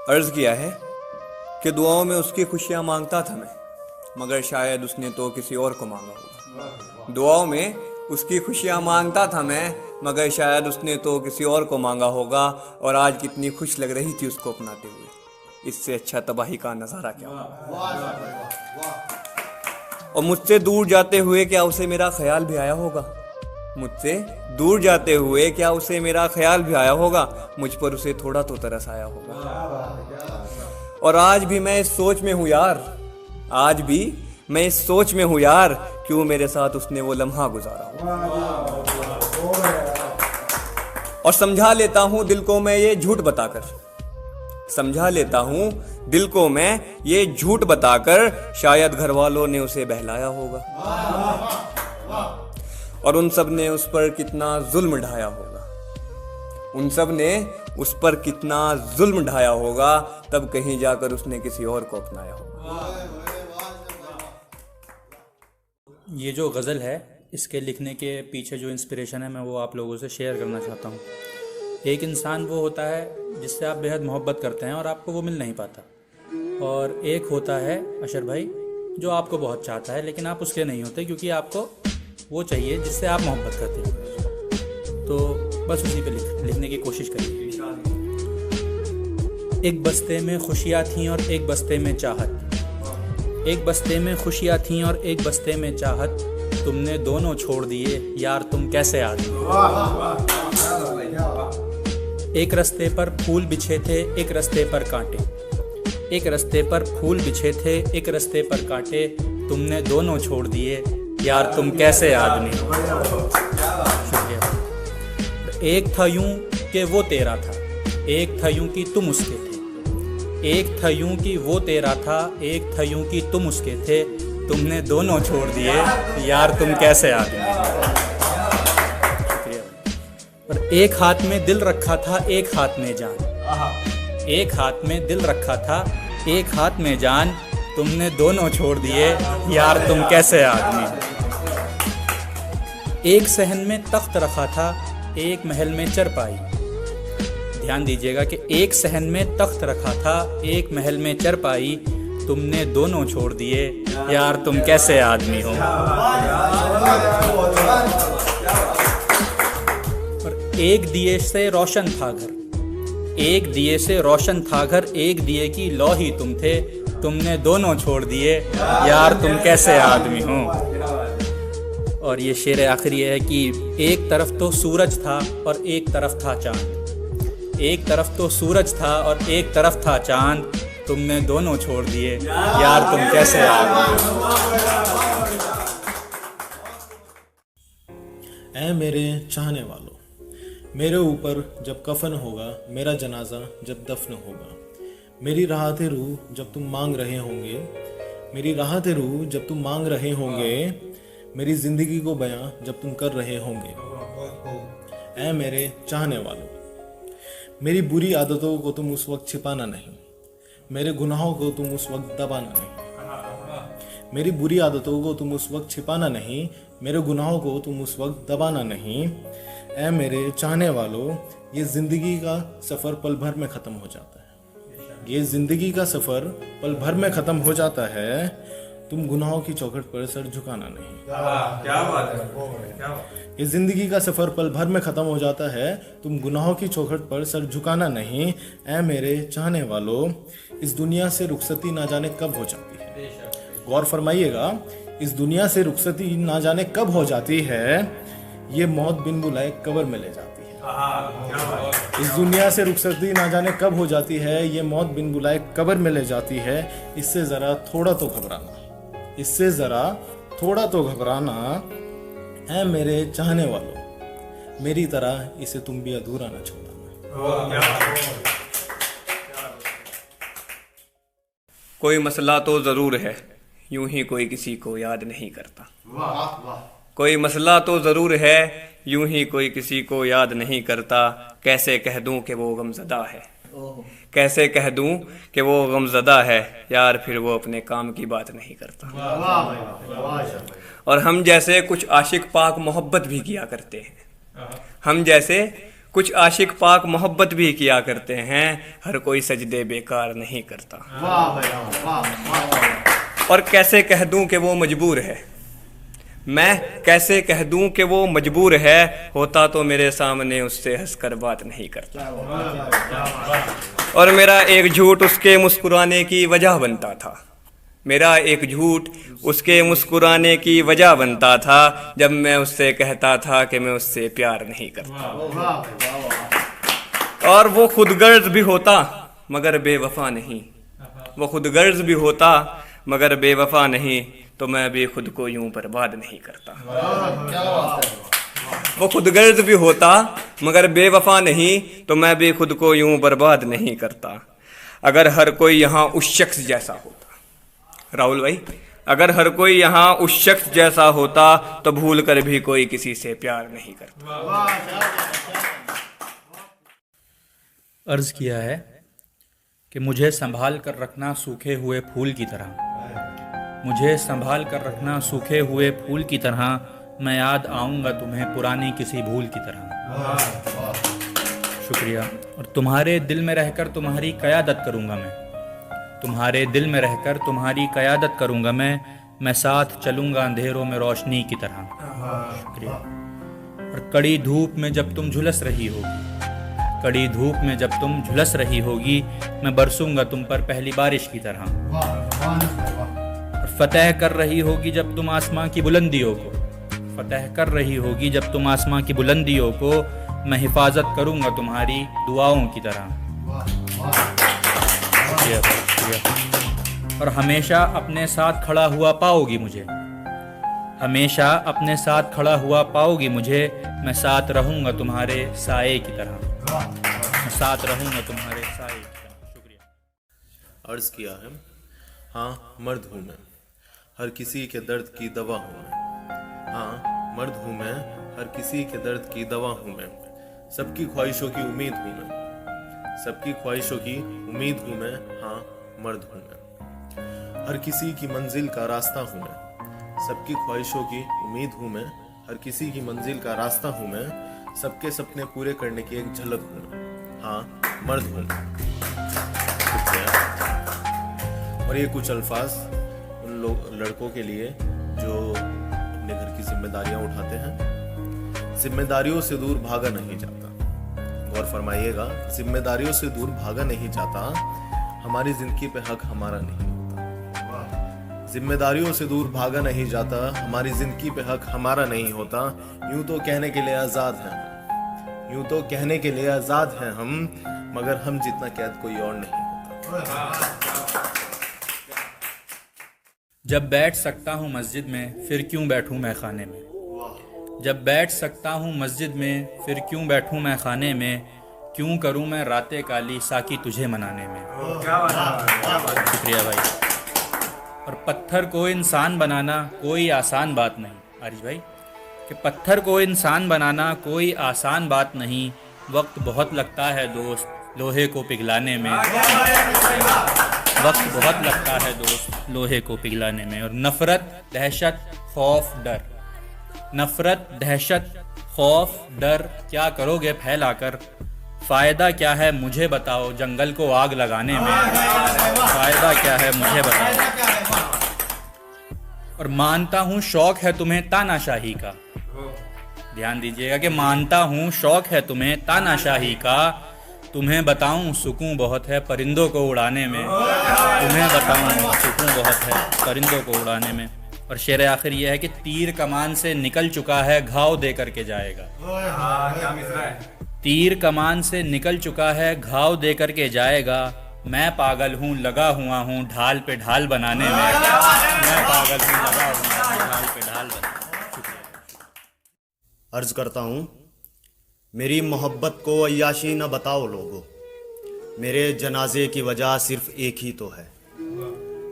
अर्ज किया है कि दुआओं में उसकी खुशियाँ मांगता था मैं, मगर शायद उसने तो किसी और को मांगा होगा। दुआओं में उसकी खुशियाँ मांगता था मैं, मगर शायद उसने तो किसी और को मांगा होगा। और आज कितनी खुश लग रही थी उसको अपनाते हुए, इससे अच्छा तबाही का नज़ारा क्या होगा। और मुझसे दूर जाते हुए क्या उसे मेरा ख्याल भी आया होगा। मुझसे दूर जाते हुए क्या उसे मेरा ख्याल भी आया होगा। मुझ पर उसे थोड़ा तो तरस आया होगा। और आज भी मैं इस सोच में हूँ यार, आज भी मैं इस सोच में हूँ यार, क्यों मेरे साथ उसने वो लम्हा गुजारा होगा। और समझा लेता हूँ दिल को मैं ये झूठ बताकर, समझा लेता हूँ दिल को मैं ये झूठ बताकर, शायद घर वालों ने उसे बहलाया होगा। और उन सब ने उस पर कितना जुल्म ढाया होगा, उन सब ने उस पर कितना जुल्म ढाया होगा, तब कहीं जाकर उसने किसी और को अपनाया होगा। ये जो गज़ल है, इसके लिखने के पीछे जो इंस्पिरेशन है मैं वो आप लोगों से शेयर करना चाहता हूँ। एक इंसान वो होता है जिससे आप बेहद मोहब्बत करते हैं और आपको वो मिल नहीं पाता, और एक होता है अशर भाई जो आपको बहुत चाहता है लेकिन आप उसके नहीं होते, क्योंकि आपको वो चाहिए जिससे आप मोहब्बत करते हैं। तो बस उसी पे लिखने की कोशिश करिए। एक बस्ते में खुशियाँ थीं और एक बस्ते में चाहत, एक बस्ते में खुशियाँ थीं और एक बस्ते में चाहत, तुमने दोनों छोड़ दिए यार तुम कैसे आदमी। एक रास्ते पर फूल बिछे थे एक रास्ते पर कांटे, एक रास्ते पर फूल बिछे थे एक रास्ते पर कांटे, तुमने दोनों छोड़ दिए यार तुम कैसे आदमी। शुक्रिया। एक था यूं कि वो तेरा था, एक था यूं कि तुम उसके थे, एक था यूं कि वो तेरा था, एक था यूं कि तुम उसके थे, तुमने दोनों छोड़ दिए यार तुम कैसे आदमी। शुक्रिया। पर एक हाथ में दिल रखा था एक हाथ में जान, एक हाथ में दिल रखा था एक हाथ में जान, तुमने दोनों छोड़ दिए यार तुम कैसे आदमी। एक सहन में तख्त रखा था एक महल में चरपाई, ध्यान दीजिएगा कि एक सहन में तख्त रखा था एक महल में चरपाई, तुमने दोनों छोड़ दिए यार तुम कैसे आदमी हो। और एक दिए से रोशन था घर, एक दिए से रोशन था घर, एक दिए की लौ ही तुम थे, तुमने दोनों छोड़ दिए यार तुम कैसे आदमी हो। और ये शेर आखिरी है कि एक तरफ तो सूरज था और एक तरफ था चांद, एक तरफ तो सूरज था और एक तरफ था चांद, तुमने दोनों छोड़ दिए यार तुम कैसे आदमी हो। ऐ मेरे चाहने वालों, मेरे ऊपर जब कफन होगा, मेरा जनाजा जब दफन होगा, मेरी राहत रूह जब तुम मांग रहे होंगे, मेरी राहत रूह जब तुम मांग रहे होंगे, मेरी ज़िंदगी को बयां जब तुम कर रहे होंगे। ऐ मेरे चाहने वालों, मेरी बुरी आदतों को तुम उस वक्त छिपाना नहीं, मेरे गुनाहों को तुम उस वक्त दबाना नहीं, मेरी बुरी आदतों को तुम उस वक्त छिपाना नहीं, मेरे गुनाहों को तुम उस वक्त दबाना नहीं। ऐ मेरे चाहने वालों, ये ज़िंदगी का सफ़र पल भर में ख़त्म हो जाता है, ये ज़िंदगी का सफ़र पल भर में ख़त्म हो जाता है, तुम गुनाहों की चौखट पर सर झुकाना नहीं। क्या बात है। ये ज़िंदगी का सफ़र पल भर में ख़त्म हो जाता है, तुम गुनाहों की चौखट पर सर झुकाना नहीं। ऐ मेरे चाहने वालों, इस दुनिया से रुखसती ना जाने कब हो जाती है, गौर फरमाइएगा, इस दुनिया से रुखसती ना जाने कब हो जाती है, ये मौत बिन बुलाए कब्र में ले जाती है। इस दुनिया से रुखसती ना जाने कब हो जाती है, ये मौत बिन बुलाए कब्र में ले जाती है। इससे ज़रा थोड़ा तो घबराना, इससे ज़रा थोड़ा तो घबराना। है मेरे चाहने वालों, मेरी तरह इसे तुम भी अधूरा न छोड़ना। कोई मसला तो ज़रूर है, यूं ही कोई किसी को याद नहीं करता। कोई मसला तो ज़रूर है, यूं ही कोई किसी को याद नहीं करता। कैसे कह दूं कि वो गमज़दा है, कैसे कह दूं कि वो गमज़दा है, यार फिर वो अपने काम की बात नहीं करता। और हम जैसे कुछ आशिक पाक मोहब्बत भी किया करते हैं, हम जैसे कुछ आशिक पाक मोहब्बत भी किया करते हैं, हर कोई सजदे बेकार नहीं करता। और कैसे कह दूं कि वो मजबूर है, मैं कैसे कह दूं कि वो मजबूर है, होता तो मेरे सामने उससे हंसकर बात नहीं करता। और मेरा एक झूठ उसके मुस्कुराने की वजह बनता था, मेरा एक झूठ उसके मुस्कुराने की वजह बनता था, जब मैं उससे कहता था कि मैं उससे प्यार नहीं करता। और वो खुदगर्ज भी होता मगर बेवफा नहीं, वो खुदगर्ज भी होता मगर बेवफा नहीं, तो मैं भी खुद को यूं बर्बाद नहीं करता। वो खुदगर्ज भी होता मगर बेवफा नहीं, तो मैं भी खुद को यूं बर्बाद नहीं करता। अगर हर कोई यहाँ उस शख्स जैसा होता, राहुल भाई, अगर हर कोई यहाँ उस शख्स जैसा होता, तो भूल कर भी कोई किसी से प्यार नहीं करता। अर्ज किया है कि मुझे संभाल कर रखना सूखे हुए फूल की तरह, मुझे संभाल कर रखना सूखे हुए फूल की तरह, मैं याद आऊँगा तुम्हें पुरानी किसी भूल की तरह। शुक्रिया। और तुम्हारे दिल में रहकर तुम्हारी क़यादत करूँगा मैं, तुम्हारे दिल में रहकर तुम्हारी क़यादत करूँगा मैं साथ चलूँगा अंधेरों में रोशनी की तरह। शुक्रिया। और कड़ी धूप में जब तुम झुलस रही होगी, कड़ी धूप में जब तुम झुलस रही होगी, मैं बरसूंगा तुम पर पहली बारिश की तरह। और फतह कर रही होगी जब तुम आसमां की बुलंदियों को, फतह कर रही होगी जब तुम आसमां की बुलंदियों को, मैं हिफाजत करूंगा तुम्हारी दुआओं की तरह। और हमेशा अपने साथ खड़ा हुआ पाओगी मुझे, हमेशा अपने साथ खड़ा हुआ पाओगी मुझे, मैं साथ रहूंगा तुम्हारे साए की तरह, मैं साथ रहूंगा तुम्हारे साए की तरह। शुक्रिया। अर्ज किया है, हाँ मर्द हूँ मैं, हर किसी के दर्द की दवा हूँ मैं। हाँ मर्द हूँ मैं, हर किसी के दर्द की दवा हूँ मैं, सबकी ख्वाहिशों की उम्मीद हूँ मैं, सबकी ख्वाहिशों की उम्मीद हूँ मैं। हाँ मर्द हूँ मैं, हर किसी की मंजिल का रास्ता हूँ मैं, सबकी ख्वाहिशों की उम्मीद हूँ मैं, हर किसी की मंजिल का रास्ता हूँ मैं, सबके सपने पूरे करने की एक झलक हूँ मैं। हाँ मर्द हूँ मैं। और ये कुछ अल्फाज उन लड़कों के लिए जो अपने घर की जिम्मेदारियां उठाते हैं। जिम्मेदारियों से दूर भागा नहीं जाता, गौर फरमाइएगा, जिम्मेदारियों से दूर भागा नहीं जाता, हमारी जिंदगी पे हक हमारा नहीं होता। जिम्मेदारियों से दूर भागा नहीं जाता, हमारी जिंदगी पे हक हमारा नहीं होता। यूं तो कहने के लिए आजाद हैं, यूं तो कहने के लिए आजाद हैं हम, मगर हम जितना कैद कोई और नहीं होता। जब बैठ सकता हूँ मस्जिद में, फिर क्यों बैठूँ मैं खाने में, जब बैठ सकता हूँ मस्जिद में, फिर क्यों बैठूँ मैं खाने में, क्यों करूँ मैं रातें काली साकी तुझे मनाने में। शुक्रिया भाई। और पत्थर को इंसान बनाना कोई आसान बात नहीं, आरिश भाई, कि पत्थर को इंसान बनाना कोई आसान बात नहीं, वक्त बहुत लगता है दोस्त लोहे को पिघलाने में, वक्त बहुत लगता है दोस्त लोहे को पिघलाने में। और नफ़रत दहशत खौफ डर, नफ़रत दहशत खौफ डर क्या करोगे फैलाकर, फ़ायदा क्या है मुझे बताओ जंगल को आग लगाने में, फ़ायदा क्या है मुझे बताओ। और मानता हूँ शौक है तुम्हें तानाशाही का, ध्यान दीजिएगा कि मानता हूँ शौक है तुम्हें तानाशाही का, तुम्हें बताऊँ सुकून बहुत है परिंदों को उड़ाने में, तुम्हें बताऊँ सुकून बहुत है परिंदों को उड़ाने में। और शेर आखिर यह है कि तीर कमान से निकल चुका है घाव दे करके जाएगा, तीर कमान से निकल चुका है घाव दे करके जाएगा, मैं पागल हूँ लगा हुआ हूँ ढाल पे ढाल बनाने में, मैं पागल हूँ लगा हुआ हूँ ढाल पे ढाल बनाने। अर्ज करता हूँ, मेरी मोहब्बत को अय्याशी न बताओ लोगों, मेरे जनाजे की वजह सिर्फ एक ही तो है,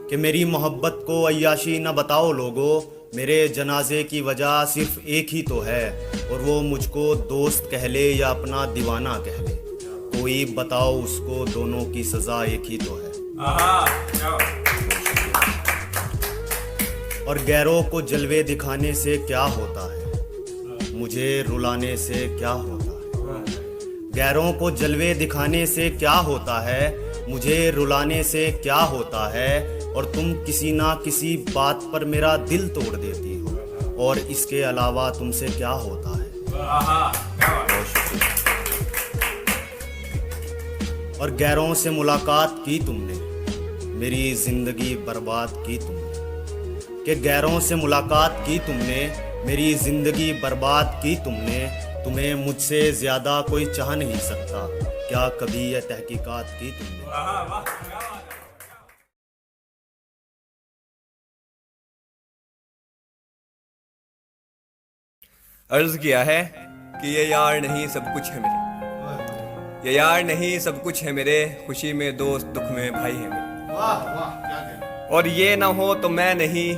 कि मेरी मोहब्बत को अय्याशी न बताओ लोगों, मेरे जनाजे की वजह सिर्फ एक ही तो है, और वो मुझको दोस्त कह ले या अपना दीवाना कह ले, कोई बताओ उसको दोनों की सज़ा एक ही तो है। और गैरों को जलवे दिखाने से क्या होता है, मुझे रुलाने से क्या होता है, गैरों को जलवे दिखाने से क्या होता है, मुझे रुलाने से क्या होता है, और तुम किसी ना किसी बात पर मेरा दिल तोड़ देती हो, और इसके अलावा तुमसे क्या होता है। बहुत शुक्रिया। और गैरों से मुलाकात की तुमने, मेरी जिंदगी बर्बाद की तुमने, कि गैरों से मुलाकात की तुमने, मेरी जिंदगी बर्बाद की तुमने, तुम्हें मुझसे ज्यादा कोई चाह नहीं सकता, क्या कभी यह तहकीकात की तुमने। अर्ज किया है कि ये यार नहीं सब कुछ है मेरे, ये यार नहीं सब कुछ है मेरे, खुशी में दोस्त दुख में भाई है मेरे। और ये ना हो तो मैं नहीं,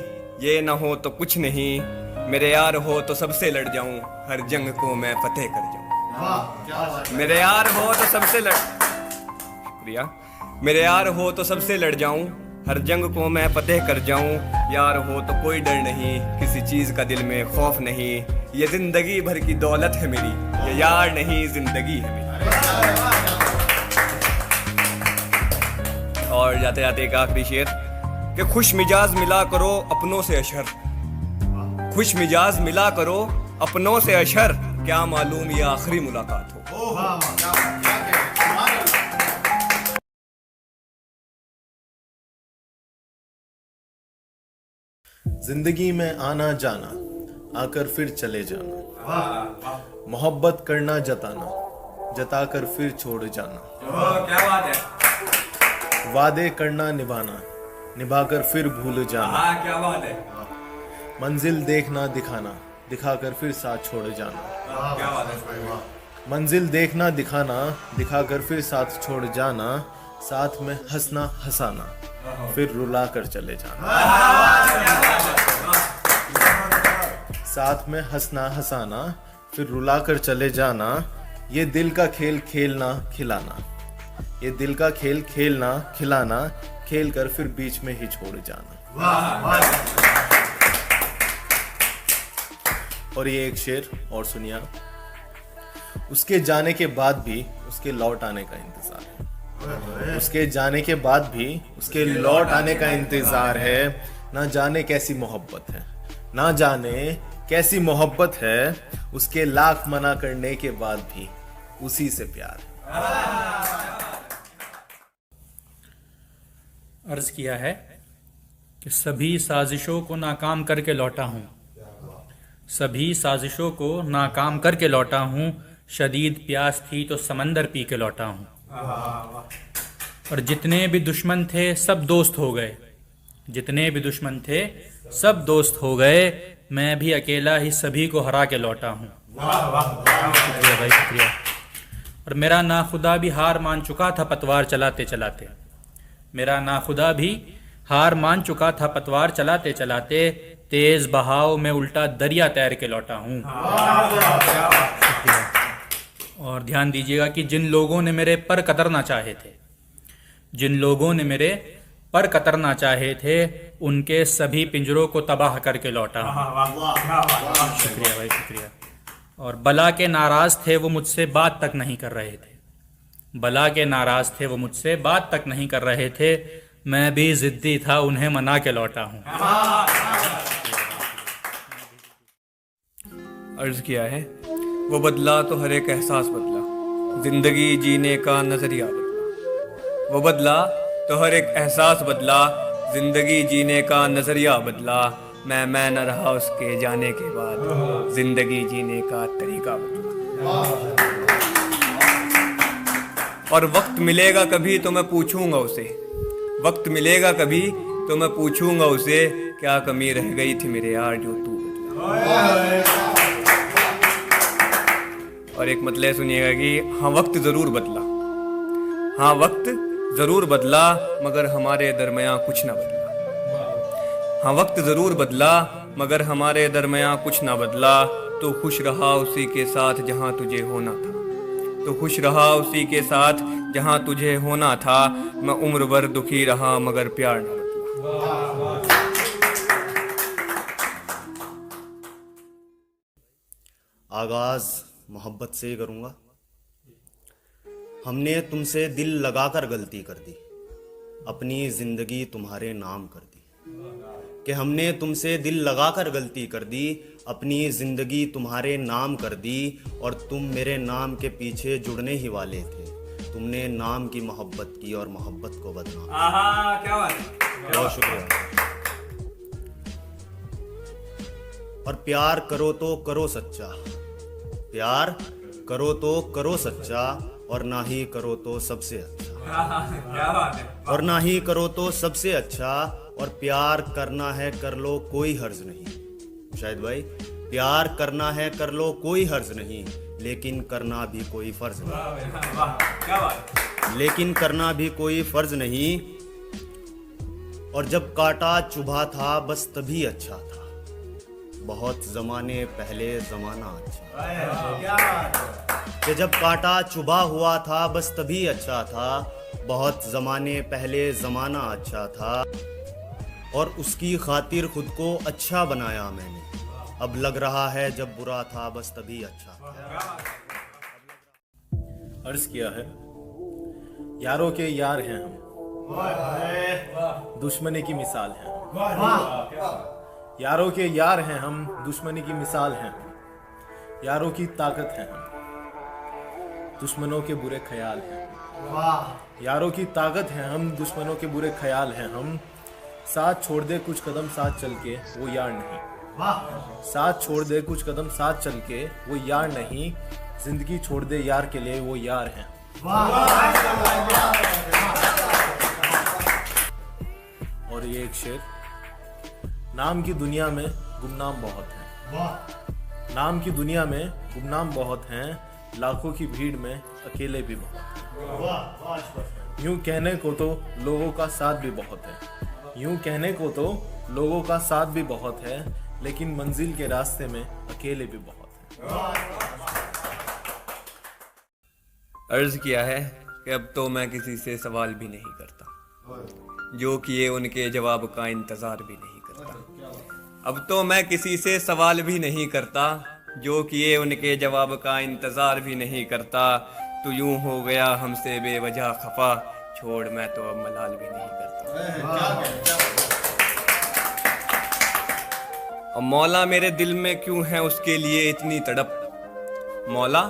ये ना हो तो कुछ नहीं, मेरे यार हो तो सबसे लड़ जाऊं, हर जंग को मैं फतेह कर जाऊं। मेरे यार हो तो सबसे शुक्रिया। मेरे यार हो तो सबसे लड़ जाऊं, हर जंग को मैं फतेह कर जाऊं। यार हो तो कोई डर नहीं, किसी चीज का दिल में खौफ नहीं, ये जिंदगी भर की दौलत है मेरी, ये यार नहीं जिंदगी है मेरी। और जाते जाते एक आखिरी शेर कि खुश मिजाज मिला करो अपनों से अशर, खुश मिजाज मिला करो अपनों से अशर, क्या मालूम ये आखिरी मुलाकात हो। जिंदगी में आना जाना, आकर फिर चले जाना, मोहब्बत करना जताना, जताकर फिर छोड़ जाना, क्या बात है, वादे करना निभाना, निभाकर फिर भूल जाना, क्या बात है, मंजिल देखना दिखाना, दिखाकर फिर साथ छोड़ जाना, क्या बात है, मंजिल देखना दिखाना, दिखाकर फिर साथ छोड़ जाना, साथ में हंसना हंसाना, फिर रुला कर चले जाना, साथ में हंसना हंसाना, फिर रुला कर चले जाना, ये दिल का खेल खेलना खिलाना, ये दिल का खेल खेलना खिलाना, खेल कर फिर बीच में ही छोड़ जाना। और ये एक शेर और सुनिए, उसके जाने के बाद भी उसके लौट आने का इंतजार है, उसके जाने के बाद भी उसके लौट आने का इंतजार है, ना जाने कैसी मोहब्बत है, ना जाने कैसी मोहब्बत है, उसके लाख मना करने के बाद भी उसी से प्यार है। अर्ज किया है कि सभी साजिशों को नाकाम करके लौटा हूँ, सभी साजिशों को नाकाम करके लौटा हूँ, शदीद प्यास थी तो समंदर पी के लौटा हूँ, और जितने भी दुश्मन थे सब दोस्त हो गए, जितने भी दुश्मन थे सब दोस्त हो गए, मैं भी अकेला ही सभी को हरा के लौटा हूँ। शुक्रिया भाई, शुक्रिया। और मेरा नाखुदा भी हार मान चुका था पतवार चलाते चलाते, मेरा नाखुदा भी हार मान चुका था पतवार चलाते चलाते, तेज बहाव में उल्टा दरिया तैर के लौटा हूँ। और ध्यान दीजिएगा कि जिन लोगों ने मेरे पर कतरना चाहे थे, जिन लोगों ने मेरे पर कतरना चाहे थे, उनके सभी पिंजरों को तबाह करके लौटा हूँ। शुक्रिया भाई, शुक्रिया। और बला के नाराज थे वो मुझसे बात तक नहीं कर रहे थे, बला के नाराज थे वो मुझसे बात तक नहीं कर रहे थे, मैं भी जिद्दी था उन्हें मना के लौटा हूँ। अर्ज किया है वो बदला तो हर एक एहसास बदला, जिंदगी जीने का नजरिया बदला, वो बदला तो हर एक एहसास बदला, जिंदगी जीने का नजरिया बदला, मैं न रहा उसके जाने के बाद, जिंदगी जीने का तरीका बदला। और वक्त मिलेगा कभी तो मैं पूछूंगा उसे, वक्त मिलेगा कभी तो मैं पूछूंगा उसे, क्या कमी रह गई थी मेरे यार जो तू बदला। और एक मतलब सुनिएगा कि हाँ वक्त जरूर बदला, हाँ वक्त जरूर बदला, मगर हमारे दरमियां कुछ ना बदला, हाँ वक्त जरूर बदला मगर हमारे दरमियां कुछ ना बदला, तो खुश रहा उसी के साथ जहां तुझे होना था, तो खुश रहा उसी के साथ जहां तुझे होना था, मैं उम्र भर दुखी रहा मगर प्यार ना बदला। आगाज मोहब्बत से ही करूँगा। हमने तुमसे दिल लगाकर गलती कर दी, अपनी जिंदगी तुम्हारे नाम कर दी। कि हमने तुमसे दिल लगाकर गलती कर दी, अपनी जिंदगी तुम्हारे नाम कर दी, और तुम मेरे नाम के पीछे जुड़ने ही वाले थे। तुमने नाम की मोहब्बत की और मोहब्बत को बदनाम। आहा, क्या बात है। बहुत शुक्रिया। और प्यार करो तो करो सच्चा, प्यार करो तो करो सच्चा, और ना ही करो तो सबसे अच्छा। क्या बात है। और ना ही करो तो सबसे अच्छा, और प्यार करना है कर लो कोई हर्ज नहीं। शायद भाई, प्यार करना है कर लो कोई हर्ज नहीं, लेकिन करना भी कोई फर्ज नहीं। क्या बात। लेकिन करना भी कोई फर्ज नहीं। और जब काटा चुभा था बस तभी अच्छा था, बहुत जमाने पहले जमाना अच्छा। क्या बात है। कि जब काटा चुभा हुआ था बस तभी अच्छा था, बहुत जमाने पहले जमाना अच्छा था, और उसकी खातिर खुद को अच्छा बनाया मैंने। अब लग रहा है जब बुरा था बस तभी अच्छा था। अर्ज किया है, यारों के यार हैं हम, दुश्मनी की मिसाल हैं हम। यारों के यार हैं हम, दुश्मनी की मिसाल हैं हम। यारों की ताकत हैं हम, दुश्मनों के बुरे ख्याल हैं। यारों की ताकत हैं हम, दुश्मनों के बुरे ख्याल हैं हम। साथ छोड़ दे कुछ कदम साथ चल के वो यार नहीं। साथ छोड़ दे कुछ कदम साथ चल के वो यार नहीं, जिंदगी छोड़ दे यार के लिए वो यार हैं। और ये एक शेर, नाम की दुनिया में गुमनाम बहुत हैं। नाम की दुनिया में गुमनाम बहुत हैं, लाखों की भीड़ में अकेले भी बहुत हैं। यूं कहने को तो लोगों का साथ भी बहुत है, यूं कहने को तो लोगों का साथ भी बहुत है, लेकिन मंजिल के रास्ते में अकेले भी बहुत है। अर्ज किया है कि अब तो मैं किसी से सवाल भी नहीं करता, जो किए उनके जवाब का इंतजार भी नहीं करता। अब तो मैं किसी से सवाल भी नहीं करता, जो किए उनके जवाब का इंतजार भी नहीं करता। तो यूं हो गया हमसे बेवजह खफा, छोड़ मैं तो अब मलाल भी नहीं करता। और मौला मेरे दिल में क्यों है उसके लिए इतनी तड़प, मौला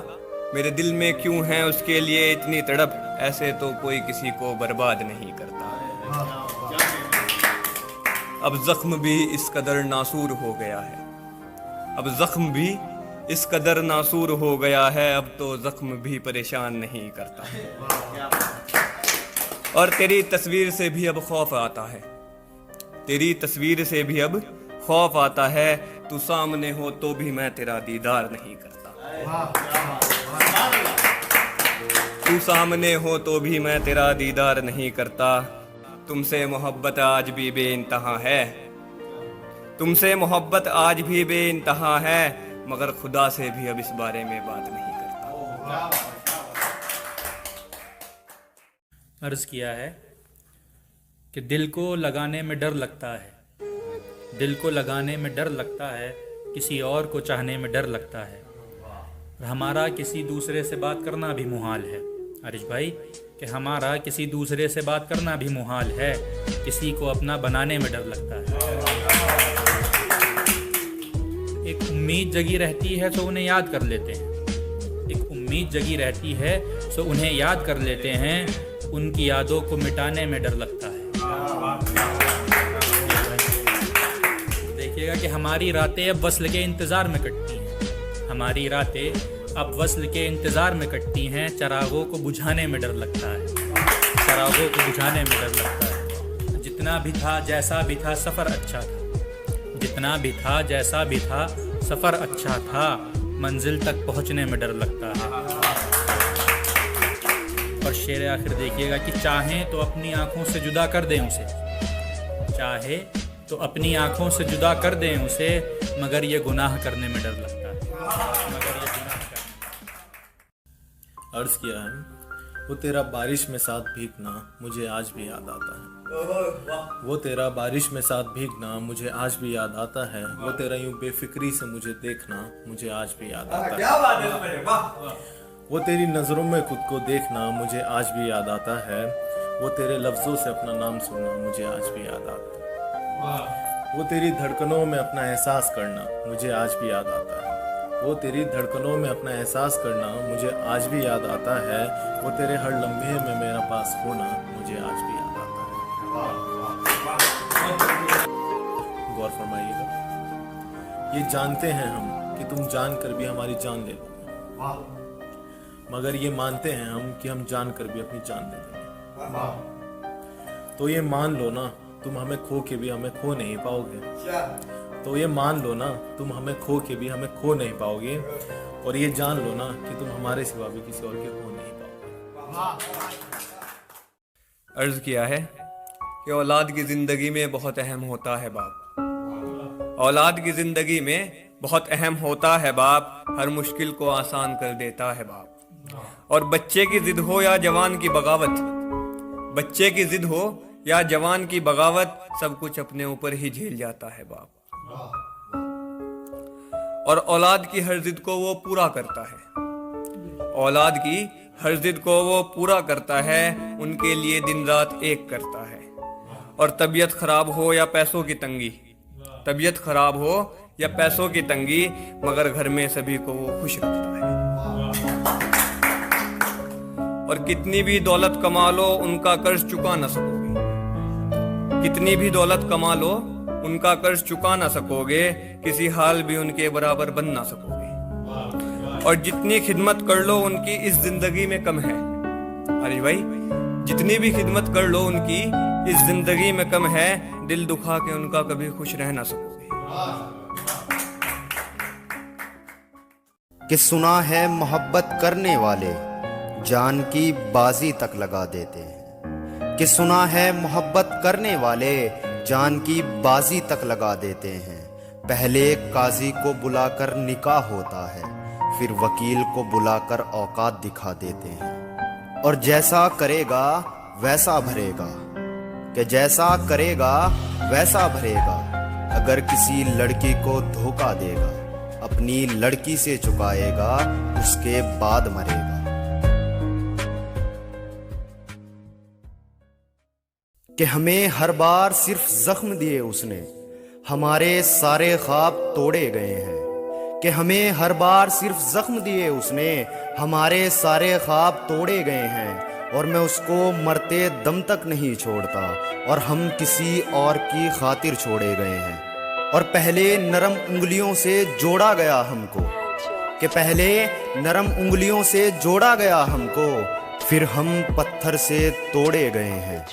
मेरे दिल में क्यों है उसके लिए इतनी तड़प, ऐसे तो कोई किसी को बर्बाद नहीं करता। अब जख्म भी इस कदर नासूर हो गया है, अब जख्म भी इस कदर नासूर हो गया है, अब तो जख्म भी परेशान नहीं करता। और तेरी तस्वीर से भी अब खौफ आता है, तेरी तस्वीर से भी अब खौफ आता है, तू सामने हो तो भी मैं तेरा दीदार नहीं करता। तू सामने हो तो भी मैं तेरा दीदार नहीं करता। तुमसे मोहब्बत आज भी बेइंतहा है, तुमसे मोहब्बत आज भी बेइंतहा है, मगर खुदा से भी अब इस बारे में बात नहीं करता। अर्ज किया है कि दिल को लगाने में डर लगता है, दिल को लगाने में डर लगता है, किसी और को चाहने में डर लगता है, और हमारा किसी दूसरे से बात करना भी मुहाल है। आरिश भाई, कि हमारा किसी दूसरे से बात करना भी मुहाल है, किसी को अपना बनाने में डर लगता है। एक उम्मीद जगी रहती है तो उन्हें याद कर लेते हैं, एक उम्मीद जगी रहती है तो उन्हें याद कर लेते हैं, उनकी यादों को मिटाने में डर लगता है। देखिएगा कि हमारी रातें अब वस्ल के इंतज़ार में कटती हैं, हमारी रातें अब वस्ल के इंतज़ार में कटती हैं, चरागों को बुझाने में डर लगता है, चरागों को बुझाने में डर लगता है। जितना भी था जैसा भी था सफ़र अच्छा था, जितना भी था जैसा भी था सफ़र अच्छा था, मंजिल तक पहुंचने में डर लगता है। और शेर आखिर देखिएगा कि चाहें तो अपनी आंखों से जुदा कर दें उसे, चाहे तो अपनी आंखों से जुदा कर दें उसे, मगर ये गुनाह करने में डर लगता है, मगर ये गुनाह करने। अर्ज किया है, वो तेरा बारिश में साथ भीगना मुझे आज भी याद आता है, वो तेरा बारिश में साथ भीगना मुझे आज भी याद आता है, वो तेरा यूं बेफिक्री से मुझे देखना मुझे आज भी याद आता है। वो तेरी नज़रों में खुद को देखना मुझे आज भी याद आता है। वो तेरे लफ्ज़ों से अपना नाम सुनना मुझे आज भी याद आता है। वो तेरी धड़कनों में अपना एहसास करना मुझे आज भी याद आता है। वो तेरी धड़कनों में अपना एहसास करना मुझे आज भी याद आता है। वो तेरे हर लम्हे में मेरा पास होना मुझे आज भी याद आता है। गौर फरमाइएगा, ये जानते हैं हम कि तुम जानकर भी हमारी जान ले लोगे, मगर ये मानते हैं हम कि हम जानकर भी अपनी जान ले लेंगे। तो ये मान लो ना, तुम हमें खो के भी हमें खो नहीं पाओगे। तो ये मान लो ना, तुम हमें खो के भी हमें खो नहीं पाओगे। और ये जान लो ना कि तुम हमारे सिवा भी किसी और के खो नहीं पाओगे। अर्ज किया है कि औलाद की ज़िंदगी में बहुत अहम होता है बाप। औलाद की ज़िंदगी में बहुत अहम होता है बाप, हर मुश्किल को आसान कर देता है बाप। और बच्चे की जिद हो या जवान की बगावत, बच्चे की जिद हो या जवान की बगावत, सब कुछ अपने ऊपर ही झेल जाता है बाप। और औलाद की हर जिद को वो पूरा करता है। औलाद की हर जिद को वो पूरा करता है, उनके लिए दिन रात एक करता है। और तबीयत खराब हो या पैसों की तंगी, तबीयत खराब हो या पैसों की तंगी, मगर घर में सभी को वो खुश रखता है। और कितनी भी दौलत कमा लो उनका कर्ज चुका ना सकोगे। कितनी भी दौलत कमा लो उनका कर्ज चुका ना सकोगे, किसी हाल भी उनके बराबर बन ना सकोगे। और जितनी खिदमत कर लो उनकी इस जिंदगी में कम है। अरे भाई, जितनी भी खिदमत कर लो उनकी इस जिंदगी में कम है, दिल दुखा के उनका कभी खुश रह ना सकोगे। कि सुना है मोहब्बत करने वाले जान की बाजी तक लगा देते हैं। कि सुना है मोहब्बत करने वाले जान की बाजी तक लगा देते हैं। पहले काजी को बुलाकर निकाह होता है, फिर वकील को बुलाकर औकात दिखा देते हैं। और जैसा करेगा वैसा भरेगा, कि जैसा करेगा वैसा भरेगा। अगर किसी लड़की को धोखा देगा, अपनी लड़की से चुकाएगा, उसके बाद मरेगा। कि हमें हर बार सिर्फ जख्म दिए उसने, हमारे सारे ख्वाब तोड़े गए हैं। कि हमें हर बार सिर्फ जख्म दिए उसने, हमारे सारे ख्वाब तोड़े गए हैं। और मैं उसको मरते दम तक नहीं छोड़ता, और हम किसी और की खातिर छोड़े गए हैं। और पहले नरम उंगलियों से जोड़ा गया हमको, कि पहले नरम उंगलियों से जोड़ा गया हमको, फिर हम पत्थर से तोड़े गए हैं।